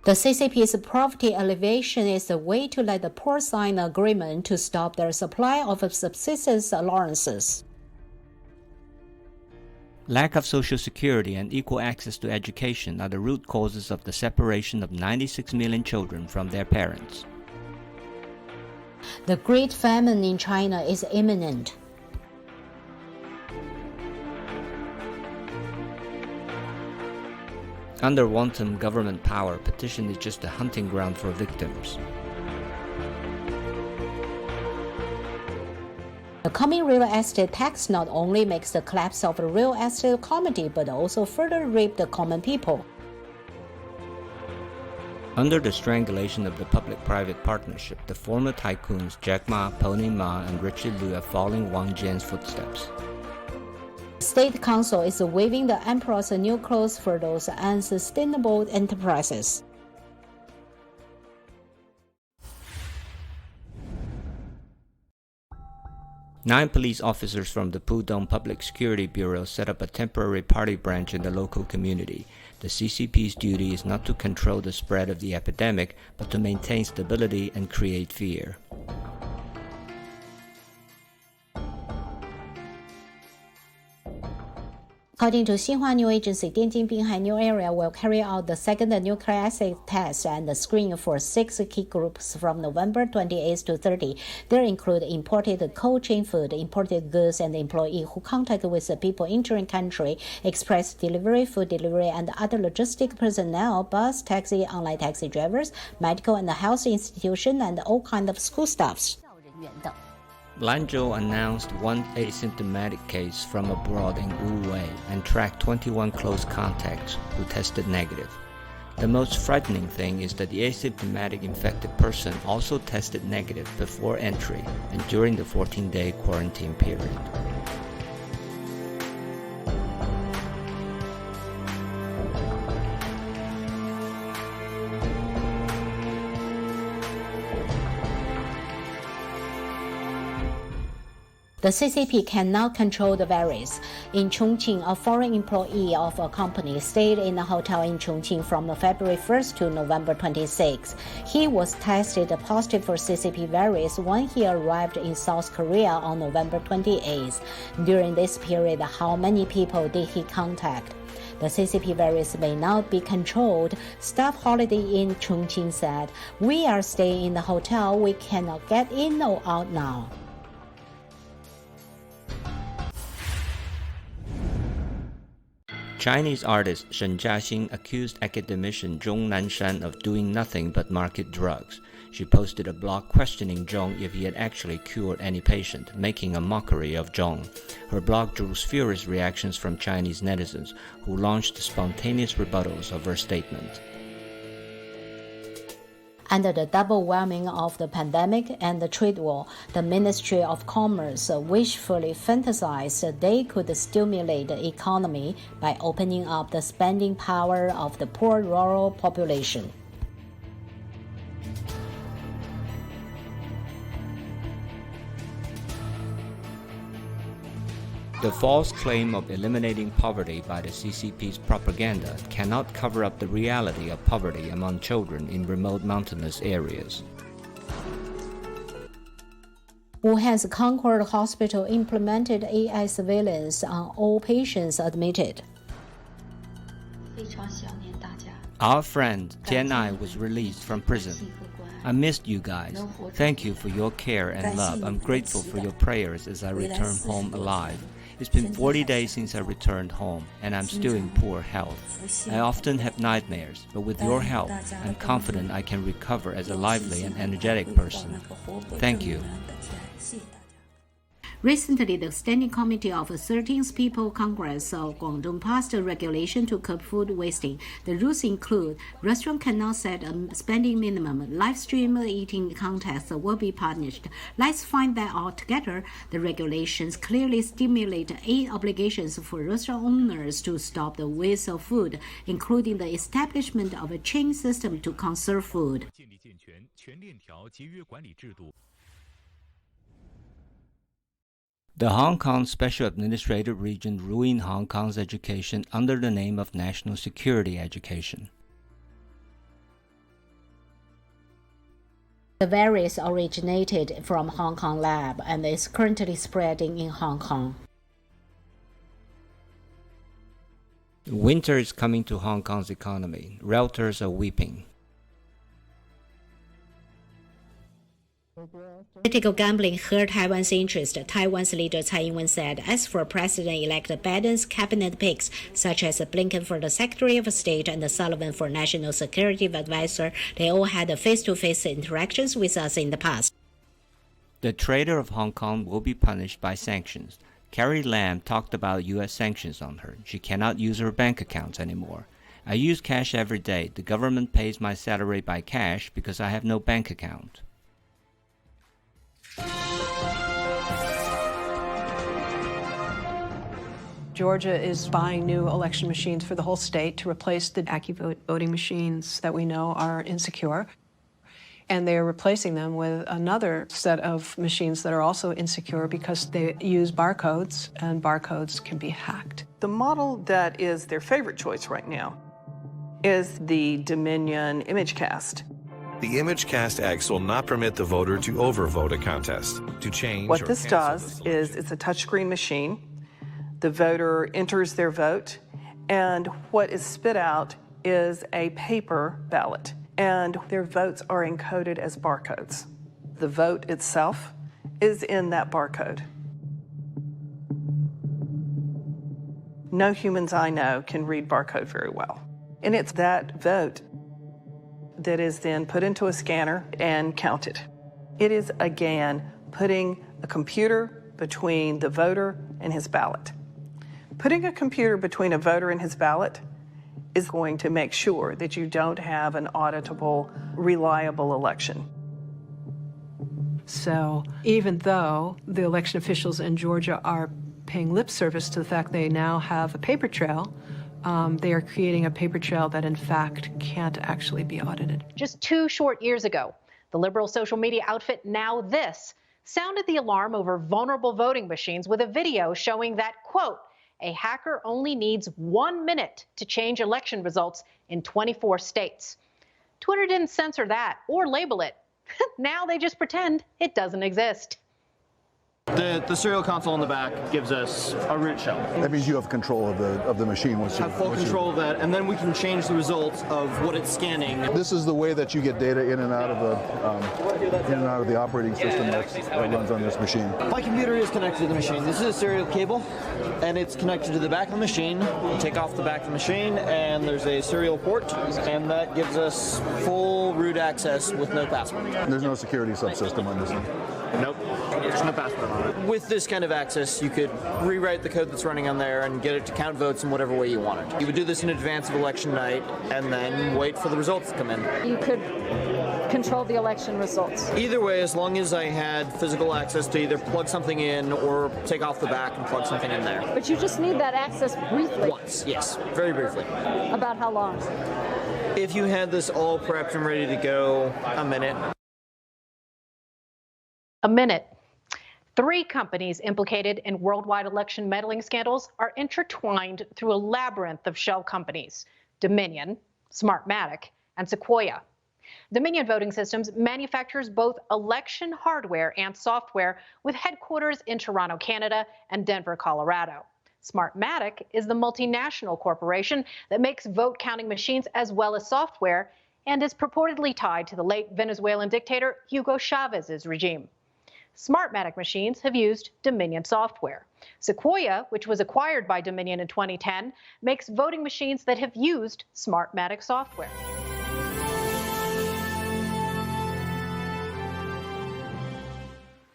The CCP's poverty alleviation is a way to let the poor sign an agreement to stop their supply of subsistence allowances. Lack of social security and equal access to education are the root causes of the separation of 96 million children from their parents. The Great Famine in China is imminent. Under wanton government power, petition is just a hunting ground for victims. The coming real estate tax not only makes the collapse of the real estate comedy, but also further rape the common people. Under the strangulation of the public-private partnership, the former tycoons Jack Ma, Pony Ma, and Richard Liu are following Wang Jian's footsteps. The State Council is waving the emperor's new clothes for those unsustainable enterprises. Nine police officers from the Pudong Public Security Bureau set up a temporary party branch in the local community. The CCP's duty is not to control the spread of the epidemic, but to maintain stability and create fear. According to Xinhua New Agency, Dianjin Binhai New Area will carry out the second nuclear acid test and screen for 6 key groups from November 28 to 30. They include imported cold chain food, imported goods, and employees who contact with the people entering country, express delivery, food delivery, and other logistic personnel, bus, taxi, online taxi drivers, medical and health institution, and all kinds of school staffs. Lanzhou announced one asymptomatic case from abroad in Wuwei and tracked 21 close contacts who tested negative. The most frightening thing is that the asymptomatic infected person also tested negative before entry and during the 14-day quarantine period. The CCP cannot control the virus. In Chongqing, a foreign employee of a company stayed in a hotel in Chongqing from February 1st to November 26. He was tested positive for CCP-Virus when he arrived in South Korea on November 28th. During this period, how many people did he contact? The CCP-Virus may not be controlled. Staff Holiday in Chongqing said, "We are staying in the hotel. We cannot get in or out now." Chinese artist Shen Jiaxing accused academician Zhong Nanshan of doing nothing but market drugs. She posted a blog questioning Zhong if he had actually cured any patient, making a mockery of Zhong. Her blog drew furious reactions from Chinese netizens, who launched spontaneous rebuttals of her statement. Under the double whammy of the pandemic and the trade war, the Ministry of Commerce wishfully fantasized they could stimulate the economy by opening up the spending power of the poor rural population. The false claim of eliminating poverty by the CCP's propaganda cannot cover up the reality of poverty among children in remote mountainous areas. Wuhan's Concord Hospital implemented AI surveillance on all patients admitted. Our friend Tianai was released from prison. I missed you guys. Thank you for your care and love. I'm grateful for your prayers as I return home alive. It's been 40 days since I returned home, and I'm still in poor health. I often have nightmares, but with your help, I'm confident I can recover as a lively and energetic person. Thank you. Recently, the Standing Committee of the 13th People's Congress of Guangdong passed a regulation to curb food wasting. The rules include restaurants cannot set a spending minimum, live stream eating contests will be punished. Let's find that out together. The regulations clearly stimulate 8 obligations for restaurant owners to stop the waste of food, including the establishment of a chain system to conserve food. The Hong Kong Special Administrative Region ruined Hong Kong's education under the name of National Security Education. The virus originated from Hong Kong lab and is currently spreading in Hong Kong. Winter is coming to Hong Kong's economy. Realtors are weeping. Political gambling hurt Taiwan's interest, Taiwan's leader Tsai Ing-wen said. As for President-elect Biden's cabinet picks, such as Blinken for the Secretary of State and Sullivan for National Security Advisor, they all had face-to-face interactions with us in the past. The traitor of Hong Kong will be punished by sanctions. Carrie Lam talked about U.S. sanctions on her. She cannot use her bank accounts anymore. I use cash every day. The government pays my salary by cash because I have no bank account. Georgia is buying new election machines for the whole state to replace the AccuVote voting machines that we know are insecure. And they are replacing them with another set of machines that are also insecure because they use barcodes, and barcodes can be hacked. The model that is their favorite choice right now is the Dominion ImageCast. The ImageCast X will not permit the voter to overvote a contest, to change What or this cancel does is it's a touchscreen machine. The voter enters their vote, and what is spit out is a paper ballot, and their votes are encoded as barcodes. The vote itself is in that barcode. No humans I know can read barcode very well. And it's that vote that is then put into a scanner and counted. It is, again, putting a computer between the voter and his ballot. Putting a computer between a voter and his ballot is going to make sure that you don't have an auditable, reliable election. So even though the election officials in Georgia are paying lip service to the fact they now have a paper trail, they are creating a paper trail that in fact can't actually be audited. Just 2 short years ago, the liberal social media outfit Now This sounded the alarm over vulnerable voting machines with a video showing that, quote, a hacker only needs 1 minute to change election results in 24 states. Twitter didn't censor that or label it. Now they just pretend it doesn't exist. The serial console in the back gives us a root shell. That means you have control of the machine. Have full control of that, and then we can change the results of what it's scanning. This is the way that you get data in and out of the operating system that runs on this machine. My computer is connected to the machine. This is a serial cable, and it's connected to the back of the machine. You take off the back of the machine, and there's a serial port, and that gives us full root access with no password. There's no security subsystem on this one. Nope, there's no password on it. With this kind of access, you could rewrite the code that's running on there and get it to count votes in whatever way you wanted. You would do this in advance of election night and then wait for the results to come in. You could control the election results. Either way, as long as I had physical access to either plug something in or take off the back and plug something in there. But you just need that access briefly. Once, yes, very briefly. About how long? If you had this all prepped and ready to go, a minute. A minute. 3 companies implicated in worldwide election meddling scandals are intertwined through a labyrinth of shell companies: Dominion, Smartmatic, and Sequoia. Dominion Voting Systems manufactures both election hardware and software with headquarters in Toronto, Canada, and Denver, Colorado. Smartmatic is the multinational corporation that makes vote counting machines as well as software and is purportedly tied to the late Venezuelan dictator Hugo Chavez's regime. Smartmatic machines have used Dominion software. Sequoia, which was acquired by Dominion in 2010, makes voting machines that have used Smartmatic software.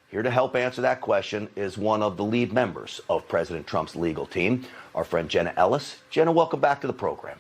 Here to help answer that question is one of the lead members of President Trump's legal team, our friend Jenna Ellis. Jenna, welcome back to the program.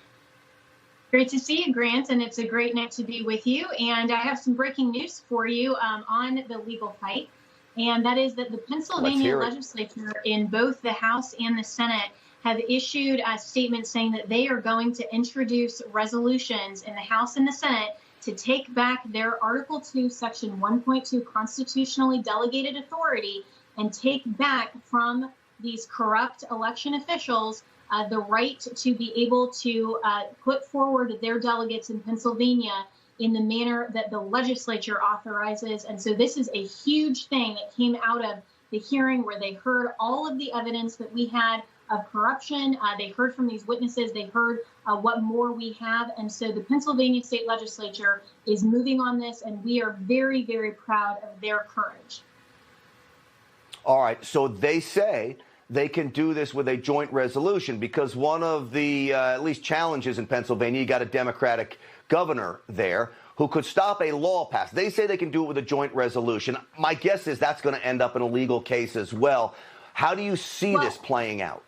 Great to see you, Grant, and it's a great night to be with you. And I have some breaking news for you on the legal fight, and that is that the Pennsylvania legislature in both the House and the Senate have issued a statement saying that they are going to introduce resolutions in the House and the Senate to take back their Article 2, Section 1.2 constitutionally delegated authority and take back from these corrupt election officials the right to be able to put forward their delegates in Pennsylvania in the manner that the legislature authorizes. And so this is a huge thing that came out of the hearing where they heard all of the evidence that we had of corruption. They heard from these witnesses. They heard what more we have. And so the Pennsylvania state legislature is moving on this, and we are very, very proud of their courage. All right. So they say they can do this with a joint resolution because one of the at least challenges in Pennsylvania, you got a Democratic governor there who could stop a law passed. They say they can do it with a joint resolution. My guess is that's going to end up in a legal case as well. How do you see this playing out?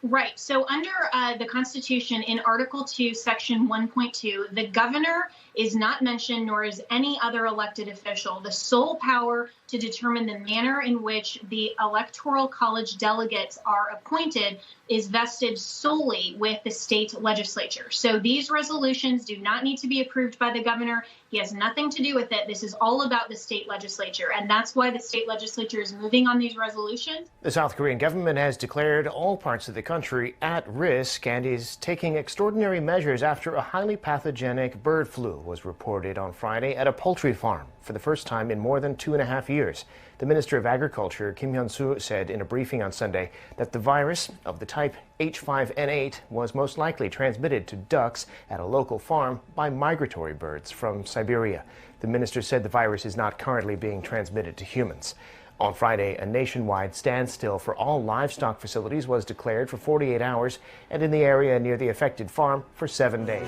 Right. So under the Constitution, in Article 2, Section 1.2, the governor is not mentioned, nor is any other elected official. The sole power to determine the manner in which the Electoral College delegates are appointed is vested solely with the state legislature. So these resolutions do not need to be approved by the governor. He has nothing to do with it. This is all about the state legislature, and that's why the state legislature is moving on these resolutions. The South Korean government has declared all parts of the country at risk and is taking extraordinary measures after a highly pathogenic bird flu was reported on Friday at a poultry farm for the first time in more than 2.5 years. The Minister of Agriculture, Kim Hyun-soo, said in a briefing on Sunday that the virus of the type H5N8 was most likely transmitted to ducks at a local farm by migratory birds from Siberia. The minister said the virus is not currently being transmitted to humans. On Friday, a nationwide standstill for all livestock facilities was declared for 48 hours and in the area near the affected farm for 7 days.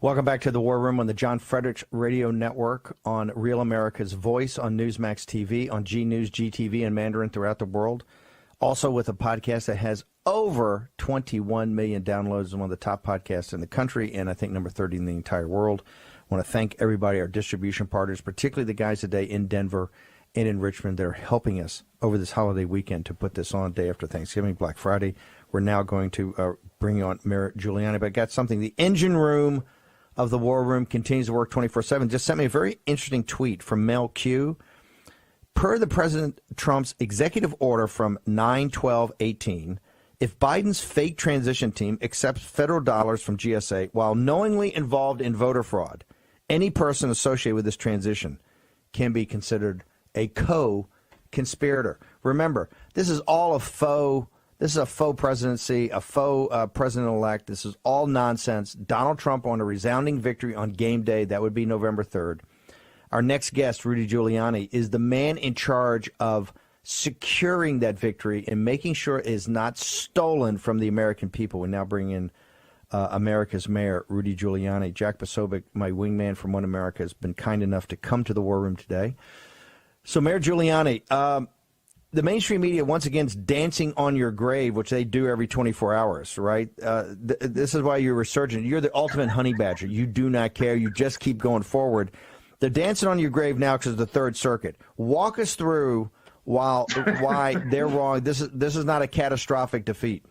Welcome back to the War Room on the John Fredericks Radio Network, on Real America's Voice, on Newsmax TV, on G News, GTV, and Mandarin throughout the world. Also with a podcast that has over 21 million downloads, one of the top podcasts in the country, and I think number 30 in the entire world. I want to thank everybody, our distribution partners, particularly the guys today in Denver and in Richmond that are helping us over this holiday weekend to put this on day after Thanksgiving, Black Friday. We're now going to bring on Mayor Giuliani, but I got something. The engine room of the War Room continues to work 24/7. Just sent me a very interesting tweet from Mel Q. Per the President Trump's executive order from 9/12/18, if Biden's fake transition team accepts federal dollars from GSA while knowingly involved in voter fraud, any person associated with this transition can be considered a co-conspirator. Remember, this is all a faux. This is a faux presidency, a faux president-elect. This is all nonsense. Donald Trump won a resounding victory on game day. That would be November 3rd. Our next guest, Rudy Giuliani, is the man in charge of securing that victory and making sure it is not stolen from the American people. We now bring in America's mayor, Rudy Giuliani. Jack Posobiec, my wingman from One America, has been kind enough to come to the War Room today. So, Mayor Giuliani, the mainstream media, once again, is dancing on your grave, which they do every 24 hours, right? This is why you're resurgent. You're the ultimate honey badger. You do not care. You just keep going forward. They're dancing on your grave now because of the Third Circuit. Walk us through why they're wrong. This is not a catastrophic defeat.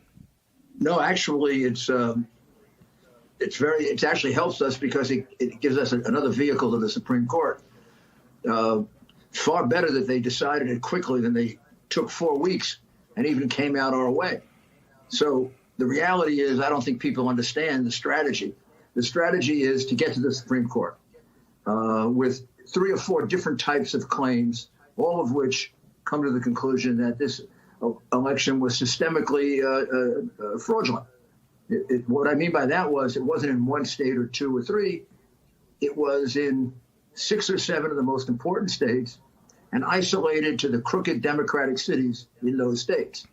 No, actually, it actually helps us because it gives us another vehicle to the Supreme Court. Far better that they decided it quickly than they took 4 weeks and even came out our way. So the reality is, I don't think people understand the strategy. The strategy is to get to the Supreme Court with 3 or 4 different types of claims, all of which come to the conclusion that this election was systemically fraudulent. What I mean by that was it wasn't in 1 state or 2 or 3. It was in 6 or 7 of the most important states and isolated to the crooked Democratic cities in those states.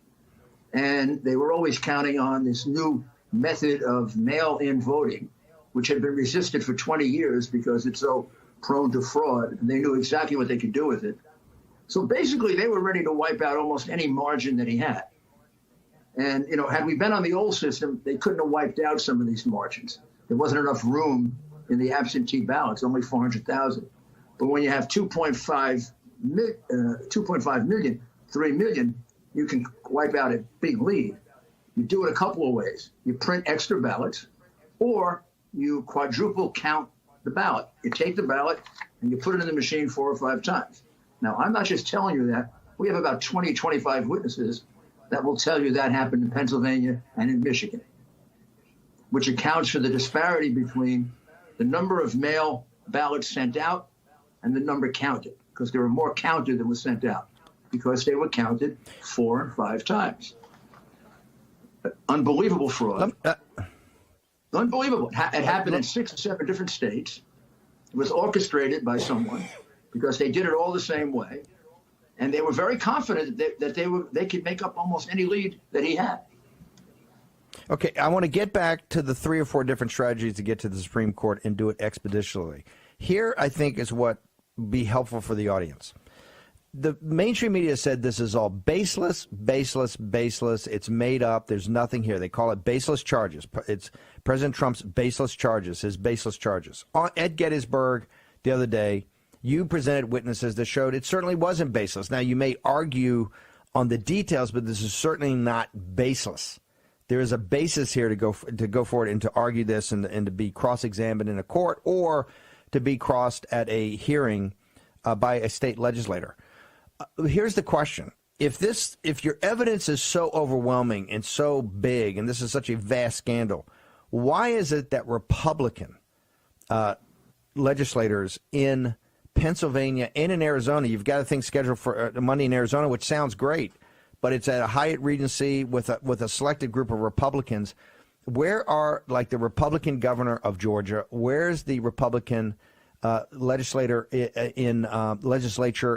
And they were always counting on this new method of mail-in voting, which had been resisted for 20 years because it's so prone to fraud. And they knew exactly what they could do with it. So basically, they were ready to wipe out almost any margin that he had. And, had we been on the old system, they couldn't have wiped out some of these margins. There wasn't enough room in the absentee ballots, only 400,000. But when you have 2.5 million, 3 million, you can wipe out a big lead. You do it a couple of ways. You print extra ballots, or you quadruple count the ballot. You take the ballot and you put it in the machine 4 or 5 times. Now, I'm not just telling you that. We have about 20, 25 witnesses that will tell you that happened in Pennsylvania and in Michigan, which accounts for the disparity between the number of mail ballots sent out and the number counted, because there were more counted than was sent out, because they were counted 4 and 5 times. Unbelievable fraud. Unbelievable. It happened in 6 or 7 different states. It was orchestrated by someone because they did it all the same way. And they were very confident that they could make up almost any lead that he had. Okay, I want to get back to the 3 or 4 different strategies to get to the Supreme Court and do it expeditiously. Here, I think, is what would be helpful for the audience. The mainstream media said this is all baseless, it's made up, there's nothing here. They call it baseless charges. It's President Trump's baseless charges, his baseless charges. At Gettysburg the other day, you presented witnesses that showed it certainly wasn't baseless. Now, you may argue on the details, but this is certainly not baseless. There is a basis here to go forward and to argue this and to be cross-examined in a court or to be crossed at a hearing by a state legislator. Here's the question. If your evidence is so overwhelming and so big, and this is such a vast scandal, why is it that Republican legislators in Pennsylvania and in Arizona, you've got a thing scheduled for Monday in Arizona, which sounds great, but it's at a Hyatt Regency with a selected group of Republicans. Where are, like, the Republican governor of Georgia? Where's the Republican legislature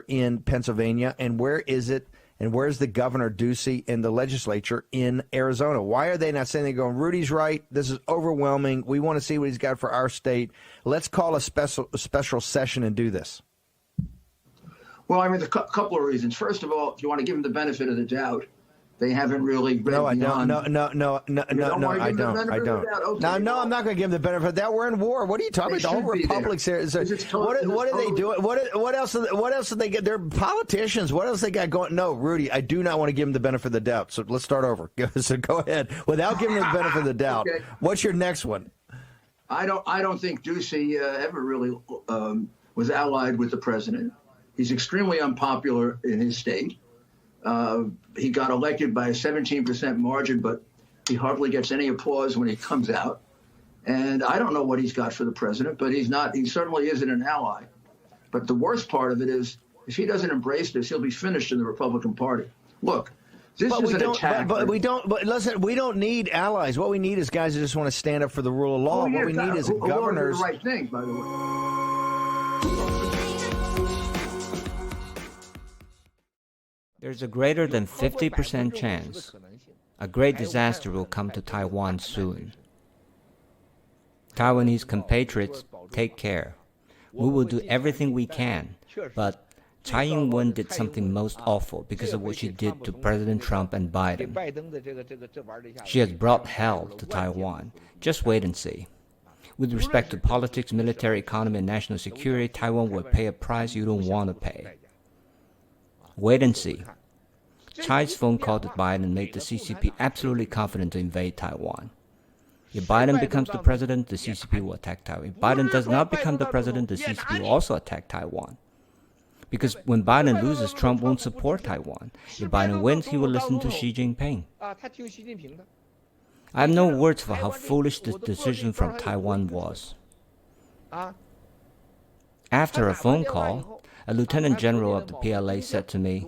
in Pennsylvania, and where is it? And where's the governor Ducey in the legislature in Arizona? Why are they not saying, they're going, Rudy's right, this is overwhelming, we want to see what he's got for our state, let's call a special session and do this? Well, I mean, a couple of reasons. First of all, if you want to give them the benefit of the doubt, they haven't really read beyond. I don't. No, I'm not going to give them the benefit of that. We're in war. What are you talking about? The whole republic's here. What are they doing? What else do they get? They're politicians. What else they got going? No, Rudy, I do not want to give them the benefit of the doubt. So let's start over. So go ahead. Without giving them the benefit of the doubt, okay. What's your next one? I don't think Ducey ever really was allied with the president. He's extremely unpopular in his state. He got elected by a 17% margin, but he hardly gets any applause when he comes out. And I don't know what he's got for the president, but he certainly isn't an ally. But the worst part of it is, if he doesn't embrace this, he'll be finished in the Republican Party. Look, this is an attack. But listen, we don't need allies. What we need is guys who just want to stand up for the rule of law. What we need is governors. The right thing, by the way. There's a greater than 50% chance a great disaster will come to Taiwan soon. Taiwanese compatriots, take care. We will do everything we can, but Tsai Ing-wen did something most awful because of what she did to President Trump and Biden. She has brought hell to Taiwan. Just wait and see. With respect to politics, military, economy, and national security, Taiwan will pay a price you don't want to pay. Wait and see. Tsai's phone call to Biden made the CCP absolutely confident to invade Taiwan. If Biden becomes the president, the CCP will attack Taiwan. If Biden does not become the president, the CCP will also attack Taiwan. Because when Biden loses, Trump won't support Taiwan. If Biden wins, he will listen to Xi Jinping. I have no words for how foolish this decision from Taiwan was. After a phone call, a lieutenant general of the PLA said to me,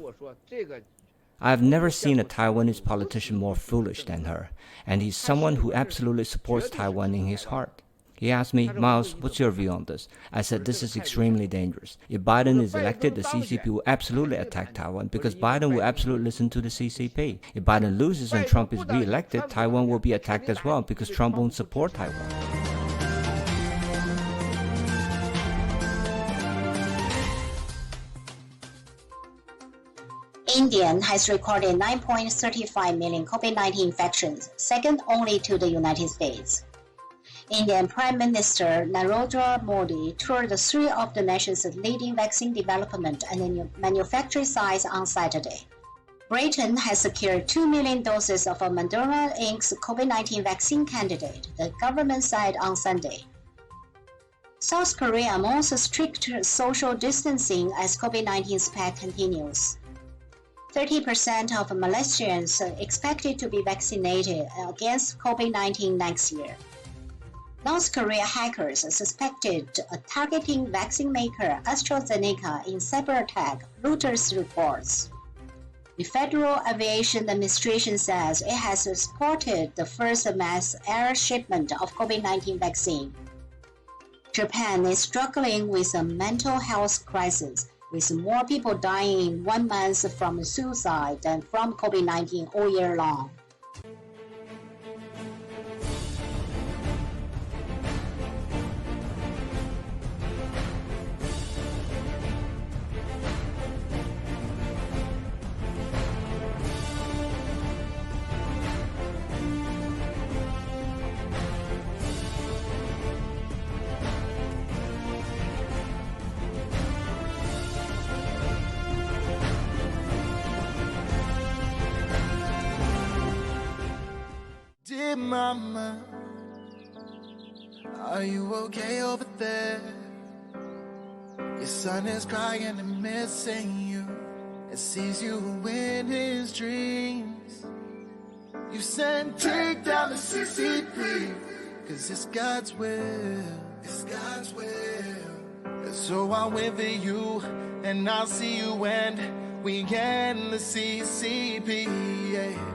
I have never seen a Taiwanese politician more foolish than her, and he's someone who absolutely supports Taiwan in his heart. He asked me, Miles, what's your view on this? I said, this is extremely dangerous. If Biden is elected, the CCP will absolutely attack Taiwan because Biden will absolutely listen to the CCP. If Biden loses and Trump is re-elected, Taiwan will be attacked as well because Trump won't support Taiwan. India has recorded 9.35 million COVID-19 infections, second only to the United States. Indian Prime Minister Narendra Modi toured 3 of the nation's leading vaccine development and manufacturing sites on Saturday. Britain has secured 2 million doses of Moderna Inc.'s COVID-19 vaccine candidate, the government said on Sunday. South Korea announced strict social distancing as COVID-19 spread continues. 30% of Malaysians are expected to be vaccinated against COVID-19 next year. North Korea hackers are suspected of targeting vaccine maker AstraZeneca in cyber attack, Reuters reports. The Federal Aviation Administration says it has supported the first mass air shipment of COVID-19 vaccine. Japan is struggling with a mental health crisis, with more people dying in 1 month from suicide than from COVID-19 all year long. Dear mama, are you okay over there? Your son is crying and missing you, and sees you in his dreams. You sent take down the CCP, cause it's God's will, it's God's will. So I'll wait for you, and I'll see you when we end the CCP, yeah.